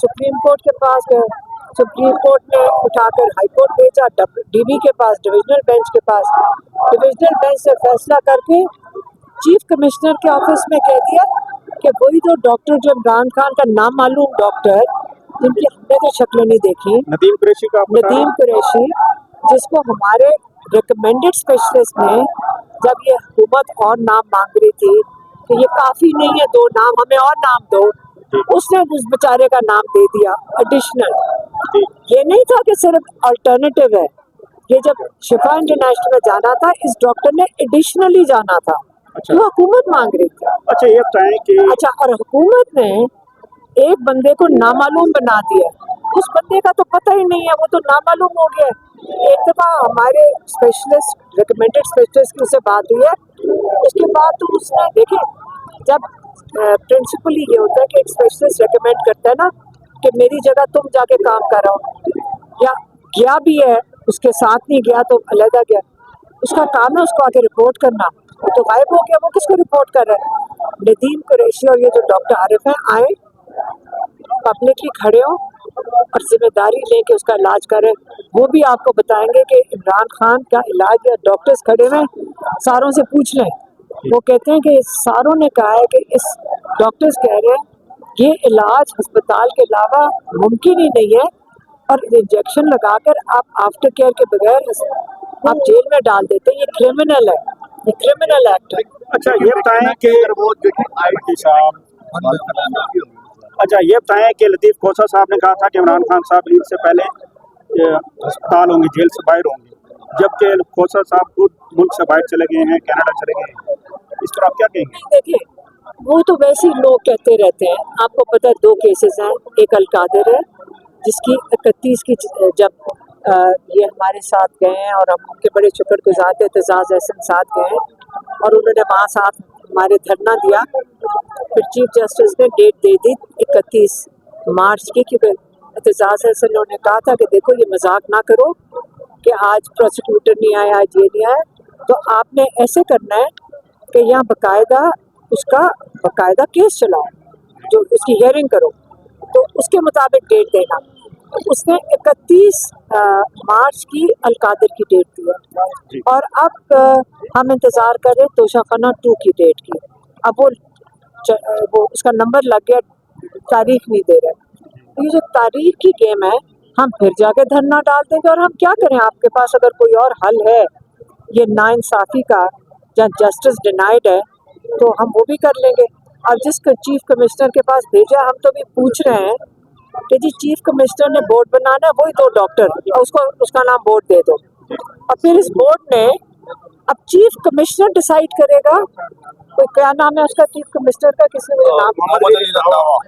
Supreme court के पास गए, supreme court ने उठाकर हाई कोर्ट भेजा, डीबी के पास, डिविजनल बेंच के पास। डिविजनल बेंच से फैसला करके चीफ कमिश्नर के ऑफिस में कह दिया कि वही तो डॉक्टर जो इमरान खान का नामालूम डॉक्टर, जिनकी हमने तो शक्ल नहीं देखी, नदीम कुरैशी, जिसको हमारे रिकमेंडेड स्पेशलिस्ट ने जब ये हुकूमत और नाम मांग रही थी कि ये काफी नहीं है 2 नाम, हमें और नाम दो, उसने उस बेचारे का नाम दे दिया एडिशनल। ये नहीं था कि सिर्फ अल्टरनेटिव है, ये जब शिफा इंटरनेशनल में जाना था इस डॉक्टर ने एडिशनली जाना था। अच्छा। तो हुकूमत मांग रही थी। अच्छा, ये बताएं कि अच्छा, और हुकूमत ने एक बंदे को नामालूम बना दिया, उस बंदे का तो पता ही नहीं है, वो तो नामालूम हो गया। एक दफा हमारे स्पेशलिस्ट रिकमेंडेड स्पेशलिस्ट की उससे बात हुई है, उसके बाद तो उसने देखे, जब प्रिंसिपली ये होता है कि एक स्पेशलिस्ट रिकमेंड करता है ना कि मेरी जगह तुम जाके काम करो, या गया भी है उसके साथ नहीं गया तो अलग गया, उसका काम है उसको आके रिपोर्ट करना, वो तो गायब हो गया, वो किसको रिपोर्ट कर रहा है? नदीम कुरैशी और ये जो डॉक्टर आरिफ है आए, पब्लिकली खड़े हो और जिम्मेदारी लेके उसका इलाज करें। वो भी आपको बताएंगे कि इमरान खान का इलाज, या डॉक्टर्स खड़े हुए सारों से पूछ लें, वो कहते हैं कि सारों ने कहा है कि इस डॉक्टर्स कह रहे हैं ये इलाज अस्पताल के अलावा मुमकिन ही नहीं है, और इंजेक्शन लगाकर आप आफ्टर केयर के बगैर आप जेल में डाल देते हैं, ये क्रिमिनल है, ये क्रिमिनल एक्ट है। अच्छा, ये बताएं कि लतीफ खोसा साहब ने कहा था कि इमरान खान साहब ईद से पहले अस्पताल होंगे, जेल से बाहर होंगे, जबकि खोसा साहब खुद मुल्क से बाहर चले गए हैं, कनाडा चले गए हैं, इस पर आप क्या कहेंगे? देखिए, वो तो वैसे ही लोग कहते रहते हैं। आपको पता है 2 केसेस हैं, एक अलकादिर है जिसकी 31 की जब ये हमारे साथ गए हैं और हम उनके बड़े शुक्रगुजार थे, एतजाज़ एहसन साथ गए हैं और उन्होंने वहाँ साथ हमारे धरना दिया, फिर चीफ जस्टिस ने डेट दे दी 31 मार्च की, क्योंकि एतजाज़ एहसन ने कहा था कि देखो ये मजाक ना करो कि आज प्रोसिक्यूटर नहीं आया, आज ये नहीं आया, तो आपने ऐसे करना है कि यहाँ बाकायदा केस चलाओ, जो उसकी हियरिंग करो, तो उसके मुताबिक डेट देना। तो उसने 31 मार्च की अलकादिर की डेट दी है, और अब हम इंतज़ार कर रहे हैं तोशाखाना 2 की डेट की। अब वो उसका नंबर लग गया, तारीख नहीं दे रहे। तो ये जो तारीख की गेम है, हम फिर जाके धरना डाल देंगे, और हम क्या करें? आपके पास अगर कोई और हल है ये नाइंसाफ़ी का, जहाँ जस्टिस डिनाइड है, तो हम वो भी कर लेंगे। अब जिस चीफ कमिश्नर के पास भेजा, हम तो भी पूछ रहे हैं कि जी चीफ कमिश्नर ने बोर्ड बनाना है, वही 2 डॉक्टर, और उसका नाम बोर्ड दे दो, और फिर इस बोर्ड ने, अब चीफ कमिश्नर डिसाइड करेगा, कोई क्या नाम है उसका चीफ कमिश्नर का, किसी मुझे नाम,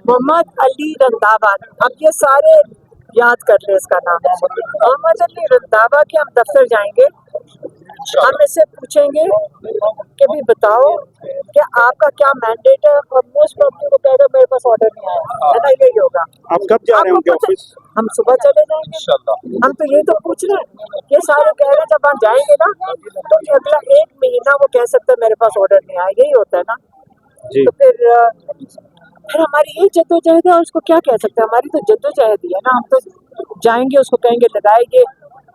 मोहम्मद अली रंधावा। अब ये सारे याद कर ले इसका नाम, मोहम्मद अली रंधावा के हम दफ्तर जाएंगे, हम इससे पूछेंगे कि भी बताओ कि आपका क्या मैंडेट है, और मोस्ट प्रॉब्लम को कहेगा मेरे पास ऑर्डर नहीं आया है ना, यही होगा। आप कब जा रहे हैं उनके ऑफिस? हम सुबह चले जाएंगे। हम तो ये तो पूछ रहे हैं, ये सारे कह रहे हैं जब हम जाएंगे ना तो अगला 1 महीना वो कह सकते हैं मेरे पास ऑर्डर नहीं आया, यही होता है ना जी। तो फिर हमारी यही जद्दोजहद है, और उसको क्या कह सकते हैं, हमारी तो जद्दोजहद ही है ना। हम तो जाएंगे, उसको कहेंगे लगाएंगे,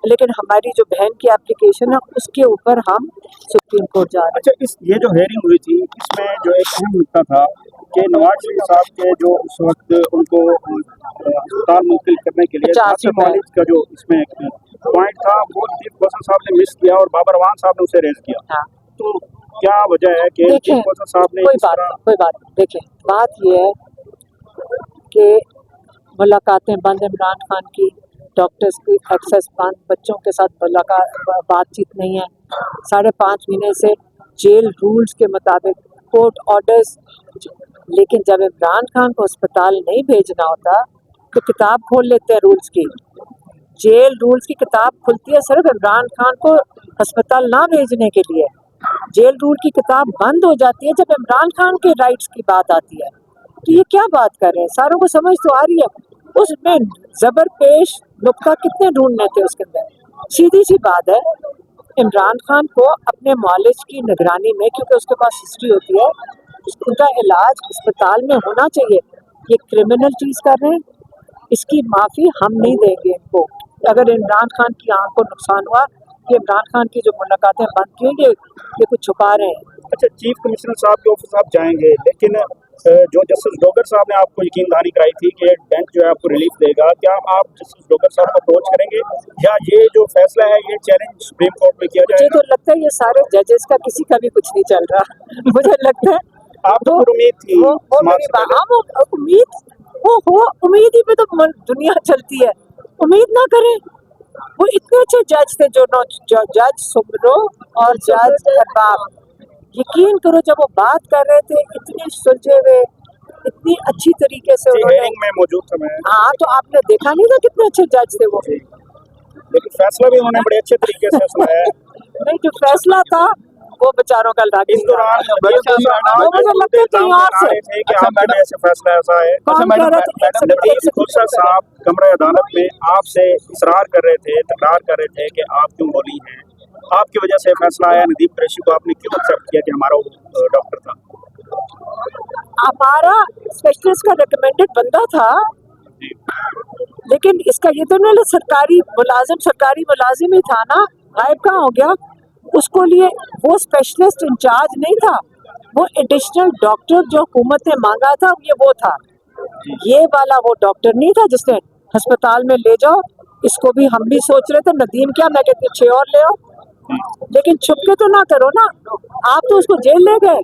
लेकिन हमारी जो बहन की एप्लीकेशन है उसके ऊपर हम सुप्रीम कोर्ट जा रहे हैं। अच्छा, ये जो हेयरिंग हुई थी, इसमें जो एक अहम मुद्दा था कि नवाज शरीफ साहब के जो उस वक्त उनको अस्पताल मुंतकिल करने के लिए कॉलेज का जो इसमें पॉइंट था, वो लतीफ खोसा साहब ने मिस किया और बाबर अवान साहब ने उसे रेज किया। हाँ। तो क्या वजह है कि लतीफ खोसा साहब ने कोई बात देखिए, बात ये है कि मुलाकातें बंद, इमरान खान की डॉक्टर्स की एक्सेस बंद, बच्चों के साथ बातचीत नहीं है 5.5 महीने से, जेल रूल्स के मुताबिक कोर्ट ऑर्डर्स। लेकिन जब इमरान खान को अस्पताल नहीं भेजना होता तो किताब खोल लेते हैं रूल्स की, जेल रूल्स की किताब खुलती है सिर्फ इमरान खान को अस्पताल ना भेजने के लिए। जेल रूल की किताब बंद हो जाती है जब इमरान खान के राइट्स की बात आती है। तो ये क्या बात कर रहे हैं, सारों को समझ तो आ रही है। उसमें जबर पेश नुक्ता कितने ढूंढने थे उसके अंदर। सीधी सी बात है, इमरान खान को अपने मालिज की निगरानी में, क्योंकि उसके पास हिस्ट्री होती है, उनका इलाज अस्पताल में होना चाहिए। ये क्रिमिनल चीज़ कर रहे हैं, इसकी माफ़ी हम नहीं देंगे इनको। अगर इमरान खान की आंख को नुकसान हुआ, ये इमरान खान की जो मुलाकातें बंद की हैं, ये कुछ छुपा रहे हैं। अच्छा, चीफ कमिश्नर साहब के ऑफिस आप जाएंगे, लेकिन जो जस्टिस डोगर साहब ने आपको यकीन दहानी कराई थी कि बैंक जो है आपको रिलीफ देगा, क्या आप जस्टिस डोगर साहब को अप्रोच करेंगे या ये जो फैसला है ये चैलेंज सुप्रीम कोर्ट में किया जाएगा? मुझे तो लगता है ये सारे जजेस का किसी का भी कुछ नहीं चल रहा मुझे लगता है आपको उम्मीद थी वो मेरी उम्मीद ही पे तो दुनिया चलती है। उम्मीद ना करें, वो इतने अच्छे जज थे जो जज सुब्रो और जज अरबाब, यकीन करो जब वो बात कर रहे थे इतने सुलझे हुए, इतनी अच्छी तरीके से उन्होंने, हियरिंग में मौजूद था मैं। हाँ तो आपने देखा नहीं था कितने अच्छे जज थे वो, लेकिन फैसला भी उन्होंने बड़े अच्छे तरीके से सुनाया। नहीं जो फैसला था वो बेचारों का लाग इस दौरान मुझे लगता है कहीं और से कि आपके वजह से फैसला ऐसा है। कौन कह रहे थे? एक नदीम खुर्शद साहब कमरा अदालत में आपसे इसरार कर रहे थे, तकरार कर रहे थे कि आप क्यों बोली हैं, आपकी वजह से फैसला आया। नदीम कुरैशी को आपने क्यों एक्सेप्ट किया कि हमारा वो डॉक्टर था? हमारा स्पेशलिस्ट का रिकमेंडेड बंदा था, लेकिन इसका ये तो नहीं सरकारी मुलाजिम ही था ना, गायब कहाँ हो गया? उसको लिए वो स्पेशलिस्ट इंचार्ज नहीं था, वो एडिशनल डॉक्टर जो हुकूमत ने मांगा था वो था। ये वाला वो डॉक्टर नहीं था जिसने अस्पताल में ले जाओ। इसको भी हम भी सोच रहे थे, नदीम क्या मैं कहती 6 और ले आओ, लेकिन छुप के तो ना करो ना। आप तो उसको जेल ले गए।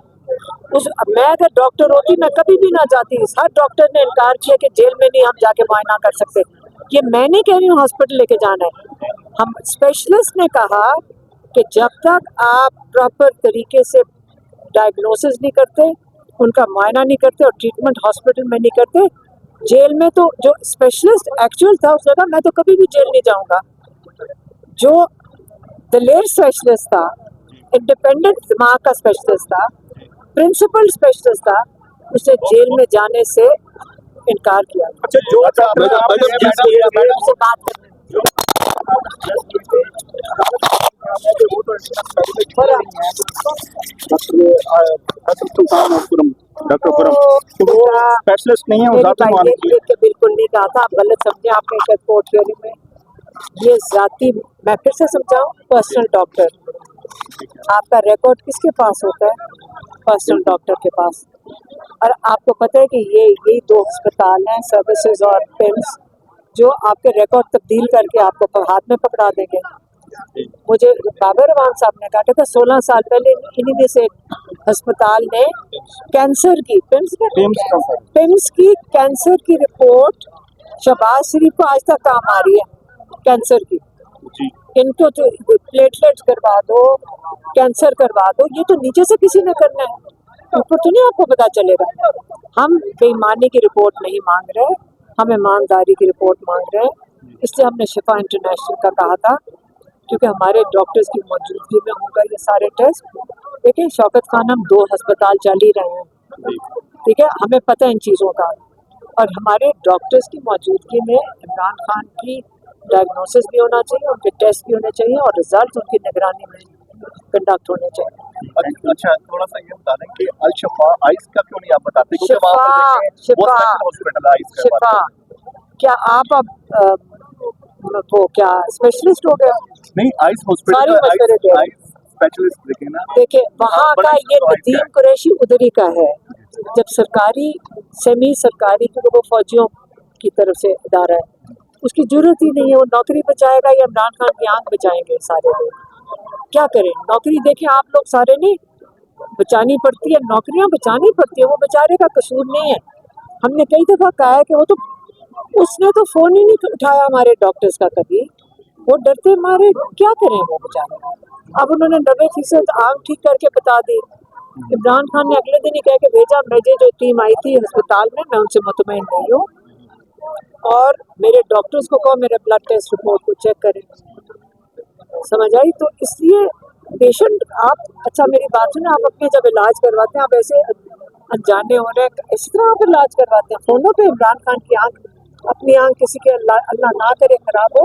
मैं अगर डॉक्टर होती मैं कभी भी ना जाती। हर डॉक्टर ने इनकार किया कि जेल में नहीं हम जाके मुआयना कर सकते। ये मैं नहीं कह रही हूँ हॉस्पिटल लेके जाना है, हम स्पेशलिस्ट ने कहा कि जब तक आप प्रॉपर तरीके से डायग्नोसिस नहीं करते, उनका मुआयना नहीं करते और ट्रीटमेंट हॉस्पिटल में नहीं करते, जेल में तो जो स्पेशलिस्ट एक्चुअल था उसने कहा मैं तो कभी भी जेल नहीं जाऊंगा। जो दलेर स्पेशलिस्ट था, इंडिपेंडेंट दिमाग का स्पेशलिस्ट था, प्रिंसिपल स्पेशलिस्ट था, उसे जेल में जाने से इनकार किया। अच्छा, जो से बात डॉक्टर खुरम वो स्पेशलिस्ट नहीं है, वो ये बिल्कुल नहीं कहा था, आप गलत समझे आपने एक कोर्ट हियरिंग में। ये जाती, मैं फिर से समझाऊं, पर्सनल डॉक्टर, आपका रिकॉर्ड किसके पास होता है? पर्सनल डॉक्टर के पास। और आपको पता है कि यही 2 अस्पताल हैं, सर्विसेज और पिम्स, जो आपके रिकॉर्ड तब्दील करके आपको हाथ में पकड़ा देंगे। मुझे बाबर रहमान साहब ने कहा था 16 साल पहले इन्हीं में से अस्पताल ने कैंसर की पिम्स की कैंसर की रिपोर्ट शहबाज शरीफ को आज तक काम आ रही है कैंसर की। इनको तो प्लेटलेट्स करवा दो, कैंसर करवा दो, ये तो नीचे से किसी ने करना है, ऊपर तो नहीं आपको पता चलेगा। हम बेईमानी की रिपोर्ट नहीं मांग रहे, हम ईमानदारी की रिपोर्ट मांग रहे हैं। इसलिए हमने शिफा इंटरनेशनल का कहा था, क्योंकि हमारे डॉक्टर्स की मौजूदगी में होगा ये सारे टेस्ट। देखिए शौकत खान, हम 2 अस्पताल चल ही रहे हैं, ठीक है, हमें पता है इन चीज़ों का, और हमारे डॉक्टर्स की मौजूदगी में इमरान खान की डायग्नोसिस भी होना चाहिए, उनके टेस्ट भी होने चाहिए और रिजल्ट उनकी निगरानी में कंडक्ट होने चाहिए। अच्छा, थोड़ा सा ये बता दें कि अल शिफा आइस का क्यों नहीं आप बताते? शिफा क्या आप अब वो क्या स्पेशलिस्ट हो गया? नहीं, आइस हॉस्पिटल स्पेशलिस्ट देखें ना। देखिए वहाँ का ये नदीम कुरैशी उधर ही का है। जब सरकारी सेमी सरकारी क्योंकि वो फौजियों की तरफ से इदारा है, उसकी जरूरत ही नहीं है। वो नौकरी बचाएगा या इमरान खान की आंख बचाएंगे सारे लोग? क्या करें? नौकरी देखें आप लोग सारे, नहीं बचानी पड़ती है, नौकरियां बचानी पड़ती है, वो बेचारे का कसूर नहीं है। हमने कई दफा कहा है कि वो तो उसने तो फोन ही नहीं उठाया हमारे डॉक्टर्स का कभी, वो डरते मारे क्या करें वो बेचारे। अब उन्होंने 90% आंख ठीक करके बता दी। इमरान खान ने अगले दिन ही कह के भेजा, मुझे जो टीम आई थी अस्पताल में मैं उनसे मुतमईन नहीं हूँ, और मेरे डॉक्टर्स को कहो मेरे ब्लड टेस्ट रिपोर्ट को चेक करें। समझ आई? तो इसलिए पेशेंट आप, अच्छा मेरी बात सुने, आप अपने जब इलाज करवाते हैं आप ऐसे अनजाने हो रहे हैं, इस तरह आप इलाज करवाते हैं फोनों पे। इमरान खान की आंख, अपनी आंख किसी के अल्लाह ना करे खराब हो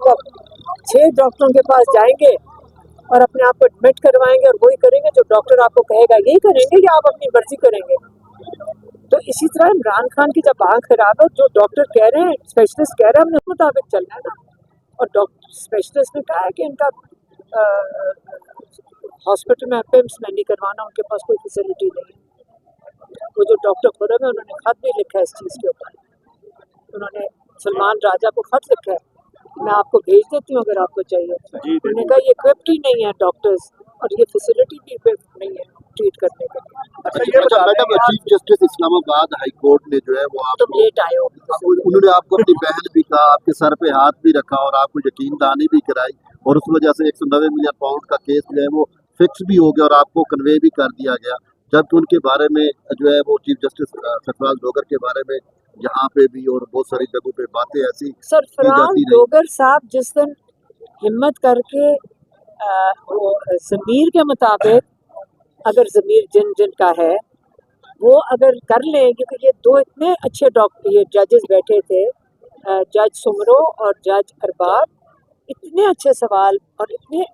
तो 6 डॉक्टरों के पास जाएंगे और अपने आप को एडमिट करवाएंगे और वही करेंगे जो डॉक्टर आपको कहेगा, यही करेंगे या आप अपनी मर्जी करेंगे? तो इसी तरह इमरान खान की जब आँख खराब है, जो डॉक्टर कह रहे हैं, स्पेशलिस्ट कह रहे हैं, हमने उस मुताबिक चलना है ना। और डॉक्टर स्पेशलिस्ट ने कहा है कि इनका हॉस्पिटल में एपिम्स नहीं करवाना, उनके पास कोई फैसिलिटी नहीं है। वो जो डॉक्टर खुरम है, उन्होंने खत भी लिखा है इस चीज़ के ऊपर। उन्होंने सलमान राजा को खत लिखा है, मैं आपको भेज देती हूँ अगर आपको चाहिए। उन्होंने कहा ये इक्विप्ड ही नहीं है डॉक्टर्स, और ये फैसिलिटी भी इक्विप्ड नहीं है ट्रीट करने के लिए। अच्छा madam, chief justice Islamabad high court ने जो है वो आपको लेट आए हो, उन्होंने आपको अपनी बहन भी कहा, आपके सर पे हाथ भी रखा और आपको यकीन दहानी भी कराई, और उस वजह से 190 मिलियन पाउंड का केस जो है वो फिक्स भी हो गया और आपको कन्वे भी कर दिया गया, जबकि उनके बारे में जो है वो चीफ जस्टिस सरफराज डोगर के बारे में यहाँ पे भी और बहुत सारी जगहों पे बातें ऐसी सरफराज डोगर साहब जिस दिन हिम्मत करके वो ज़मीर के मुताबिक, अगर ज़मीर जिनका है वो अगर कर लें, क्योंकि ये दो इतने अच्छे डॉक्टर, ये जजेस बैठे थे, जज सुमरो और जज अरबाब, इतने अच्छे सवाल और इतने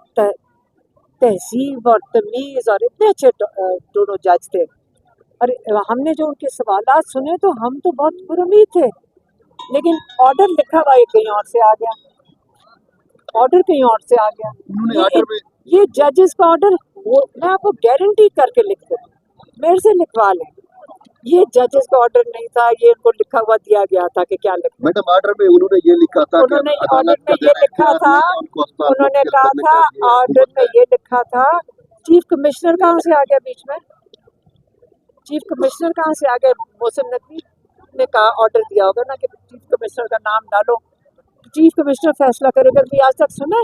तहजीब और तमीज़ और इतने अच्छे दोनों जज थे। और हमने जो उनके सवालात सुने तो हम तो बहुत पुरुमीद थे, लेकिन ऑर्डर लिखा हुआ कहीं और से आ गया, ऑर्डर कहीं और से आ गया। ये जजेस का ऑर्डर, वो मैं आपको गारंटी करके लिख दूँ, मेरे से लिखवा लें, ये जजेस का ऑर्डर नहीं था, ये इनको लिखा हुआ दिया गया था कि क्या लिखना। मैडम ऑर्डर में उन्होंने ये लिखा था, उन्होंने ऑर्डर में ये लिखा था, उन्होंने कहा था ऑर्डर में ये लिखा था। चीफ कमिश्नर कहाँ से आ गया बीच में? चीफ कमिश्नर कहाँ से आ गया? मोहसिन नकवी ने कहा, ऑर्डर दिया होगा ना कि चीफ कमिश्नर का नाम डालो, चीफ कमिश्नर फैसला करेगा। भी आज तक सुना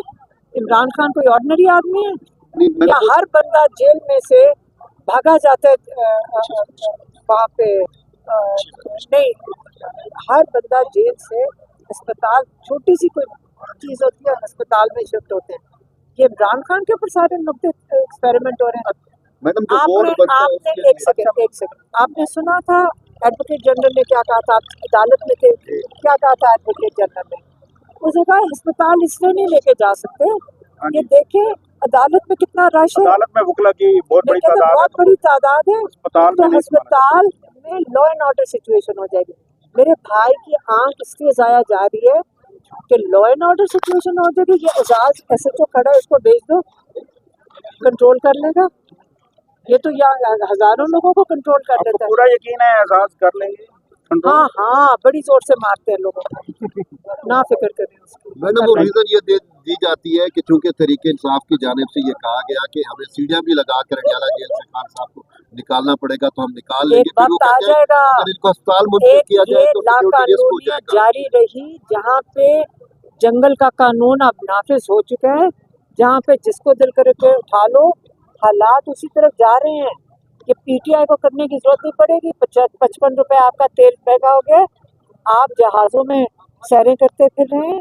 इमरान खान कोई ऑर्डिनरी आदमी है, या हर बंदा जेल में से भागा जाता है वहाँ पे? नहीं, हर बंदा जेल से अस्पताल, छोटी सी कोई चीज़ होती है अस्पताल में शिफ्ट होते हैं। ये इमरान खान के ऊपर सारे नुक्ते एक्सपेरिमेंट हो रहे हैं। मैडम आपने एक सेकंड आपने सुना था एडवोकेट जनरल ने क्या कहा था? अदालत में थे, क्या कहा था एडवोकेट जनरल ने? उसे कहा अस्पताल इसलिए नहीं लेके जा सकते, ये देखें अदालत में कितना रश है, अदालत में वकला की बहुत बड़ी तादाद है, तो अस्पताल में लॉ एंड ऑर्डर सिचुएशन हो जाएगी। मेरे भाई की आंख इसलिए जाया जा रही है कि लॉ एंड ऑर्डर सिचुएशन हो जाएगी। ये एजाज SHO खड़ा है, इसको भेज दो, कंट्रोल कर लेगा। ये तो हजारों लोगों को कंट्रोल कर लेता है। पूरा यकीन है एजाज कर लेंगे? हाँ हाँ, बड़ी जोर से मारते हैं लोगों को, ना फिक्र करें उसकी। मैडम वो रीजन ये दी जाती है कि चूंकि तहरीक इंसाफ की जानिब से ये कहा गया कि हमें सीढ़ियां भी लगा कर अडयाला जेल से खान साहब को निकालना पड़ेगा, तो हम निकाल लेंगे, एक वक्त आ जाएगा, इनको अस्पताल मुंतकिल किया जाए तो सिक्योरिटी रिस्क हो जाएगा। जारी रही जहाँ पे जंगल का कानून अब नाफिज हो चुका है, जहाँ पे जिसको दिल करे के उठा लो, हालात उसी तरफ जा रहे हैं। ये PTI को करने की जरूरत नहीं पड़ेगी। 55 रुपए आपका तेल महंगा हो गया, आप जहाज़ों में सैरें करते फिर रहे हैं,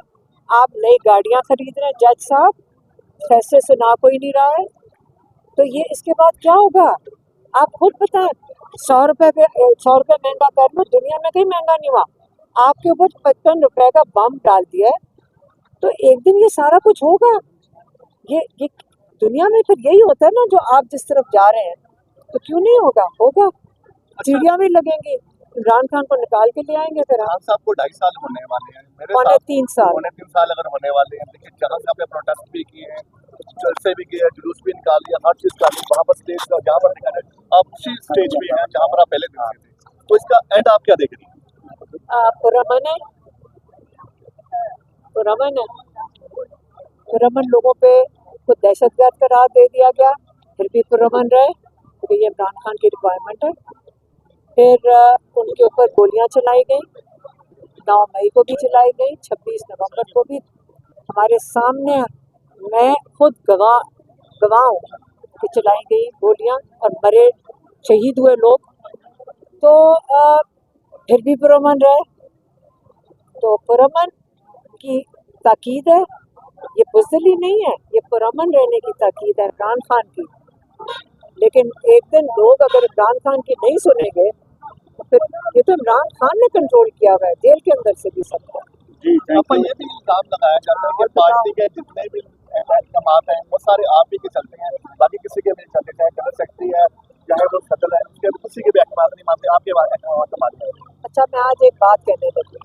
आप नई गाड़ियां खरीद रहे हैं, जज साहब फैसले सुना कोई नहीं रहा है, तो ये इसके बाद क्या होगा? आप खुद बताएं। 100 रुपए महंगा कर लो, दुनिया में कहीं महंगा नहीं हुआ, आपके ऊपर 55 रुपए का बम डाल दिया है, तो एक दिन ये सारा कुछ होगा। ये दुनिया में फिर यही होता है ना, जो आप जिस तरफ जा रहे हैं, तो क्यों नहीं होगा? होगा, सीढ़ियाँ भी लगेंगी, इमरान खान को निकाल के ले आएंगे। फिर खान साहब को 2.5 साल होने वाले हैं, पौने 3 साल अगर होने वाले हैं, लेकिन जहाँ से आपने प्रोटेस्ट भी किए हैं, जलसे भी किए हैं, जुलूस भी निकाल लिया, हर चीज़ निकाली, वहाँ पर स्टेज का जहाँ पर निकाले, आप उसी स्टेज पे हैं जहाँ पर आप पहले दिखे थे, तो इसका एंड आप क्या देख रही हैं? पुरअमन लोगों पे को दहशतगर्द करार दे दिया गया, फिर भी पुरअमन रहे, क्योंकि ये इमरान खान की रिक्वायरमेंट है। फिर उनके ऊपर गोलियां चलाई गई, 9 मई को भी चलाई गई, 26 नवंबर को भी हमारे सामने, मैं खुद गवाह हूँ कि चलाई गई गोलियां और मरे, शहीद हुए लोग, तो फिर भी पुरअमन रहे। तो पुरअमन की ताकीद है, ये बुज़दिली नहीं है, ये पुरअमन रहने की ताकीद है इमरान खान की। लेकिन एक दिन लोग अगर इमरान खान की नहीं सुनेंगे, तो फिर ये तो इमरान खान ने कंट्रोल किया हुआ है जेल के अंदर से भी सबको। अपन ये भी इल्जाम लगाया जाता है कि पार्टी के जितने भी इकदामात हैं वो सारे आप ही के चलते हैं, बाकी किसी के नहीं चलते, चाहे जनरल सेक्रेटरी है, चाहे वो सदर है, उसके मुर्सी के भी अहकाम नहीं मानते, आपके अहकाम मानते हैं? अच्छा, मैं आज एक बात कहने लगी,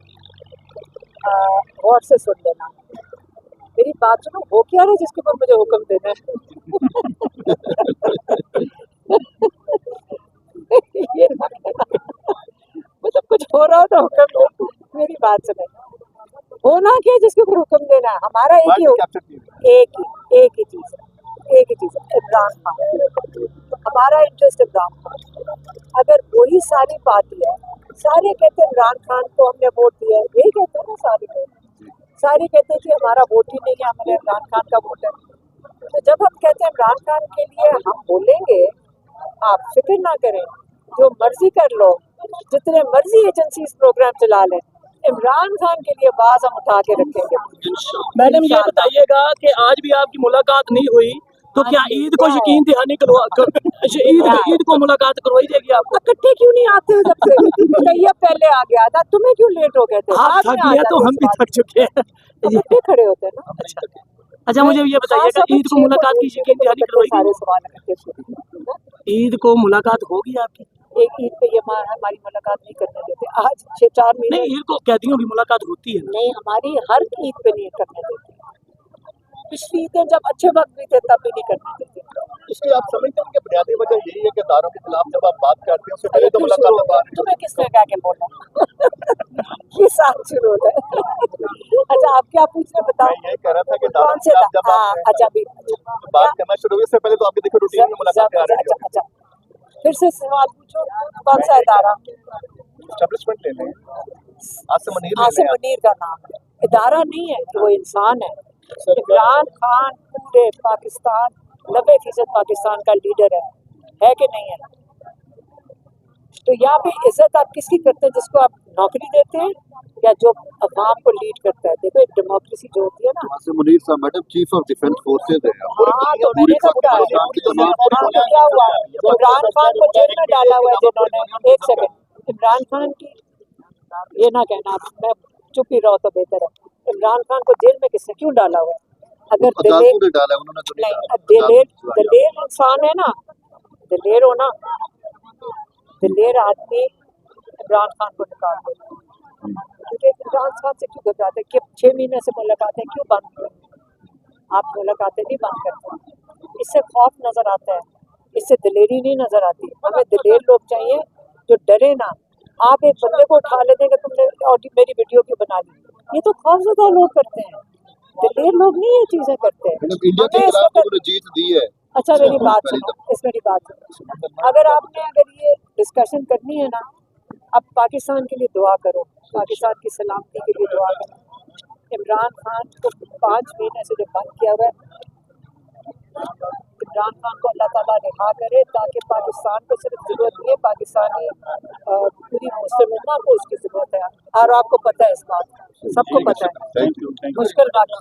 गौर से सुन लेना। मेरी बात सुनो, हो क्या रहा है जिसके ऊपर मुझे हुक्म देना है? ये ना कहना। मतलब कुछ हो रहा हो तो हुक्म दो। मेरी बात सुने, होना क्या है जिसके ऊपर हुक्म देना है? हमारा एक ही चीज है, इमरान खान। हमारा इंटरेस्ट इमरान खान। अगर वही सारी पार्टियां, सारे कहते हैं इमरान खान को हमने वोट दिया है, यही कहते हैं ना सारे कहते हैं कि हमारा वोट ही नहीं है, हमारे इमरान खान का वोट है। तो जब हम कहते हैं इमरान खान के लिए हम बोलेंगे, आप फिक्र ना करें, जो मर्जी कर लो, जितने मर्जी एजेंसीज प्रोग्राम चला लें, इमरान खान के लिए आवाज हम उठा के रखेंगे। मैडम ये बताइएगा कि आज भी आपकी मुलाकात नहीं हुई तो क्या ईद को यकीन दहानी ईद को मुलाकात करवाई जाएगी आपको? इकट्ठे क्यों नहीं आते हो? जब से तैयब पहले आ गया था, तुम्हें क्यों लेट हो गए थे? आप थक गए तो हम भी थक चुके हैं। इकट्ठे खड़े होते हैं ना। अच्छा, मुझे ये बताइएगा, ईद को मुलाकात की यकीन दहानी करवाई? सारे सवाल इकट्ठे। ईद को मुलाकात होगी आपकी? एक ईद पे ये हमारी मुलाकात नहीं करने देते। आज 6-4 महीने नहीं, ईद को कैदियों की मुलाकात होती है। नहीं, हमारी हर ईद पे नहीं करने देते। पिछली ईदें जब अच्छे वक्त भी थे तब भी नहीं करने देते। इसकी आप समझते हैं कि बुनियादी वजह यही है कि दारों के खिलाफ जब आप बात करते हैं उससे पहले तो मुलाकात तुम्हें किसने कहा के बोला? ये साथ शुरू होता है। अच्छा, आप क्या पूछ रहे बताओ? मैं यही कह रहा था कि कौन से अच्छा भी बात करना शुरू हुई, इससे पहले तो आपके देखो रूटीन में मुलाकात आ रही है। अच्छा, फिर से सवाल पूछो, कौन सा इदारा? एस्टेब्लिशमेंट ले लें, आसिम मुनीर का नाम है, इदारा नहीं है, वो इंसान है। इमरान खान पूरे पाकिस्तान 90% पाकिस्तान का लीडर है कि नहीं है? तो यहाँ पे इज्जत आप किसकी करते हैं? जिसको आप नौकरी देते हैं या जो अवाम को लीड करता है? देखो, एक डेमोक्रेसी जो होती है ना। आसिम मुनीर साहब madam chief of defence forces है। हाँ, तो मैंने सब कहा है। तो क्या हुआ? इमरान खान को जेल में डाला हुआ है जिन्होंने। एक सेकंड, इमरान खान की ये ना कहना, मैं चुप ही रहो तो बेहतर है। इमरान खान को जेल में किसने क्यों डाला हुआ है? अगर ने डाला, उन्होंने तो नहीं डाला। दलेर इंसान है ना, दलेर हो ना, दलेर आदमी इमरान खान को निकाल दे। क्योंकि इमरान खान से क्यों घबराते? कि 6 महीने से मुलाकातें क्यों बंद हुई? आप मुलाकातें नहीं बंद करते, इससे खौफ नजर आता है, इससे दलेरी नहीं नजर आती। हमें दलेर लोग चाहिए जो डरे ना। आप एक बंदे को उठा लेते हैं कि तुमने मेरी वीडियो क्यों बना ली, ये तो खौफजदा लोग करते हैं, दलेर लोग नहीं ये चीजें करते हैं। इंडिया के खिलाफ तो जीत दी है। अच्छा, मेरी बात सुनो, मेरी बात सुनो। अगर ये डिस्कशन करनी है ना, अब पाकिस्तान के लिए दुआ करो, पाकिस्तान की सलामती के लिए दुआ करो। इमरान खान को 5 महीने से जो बंद किया हुआ है, इमरान खान को अल्लाह ताला रिहा करे, ताकि पाकिस्तान को सिर्फ जरूरत नहीं है, पाकिस्तानी पूरी मुस्लिम उम्मा को उसकी जरूरत है। और आपको पता है इस बात का, सबको पता है। मुश्किल बात है,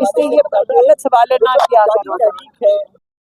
इसलिए ये गलत सवाल ना किया करो।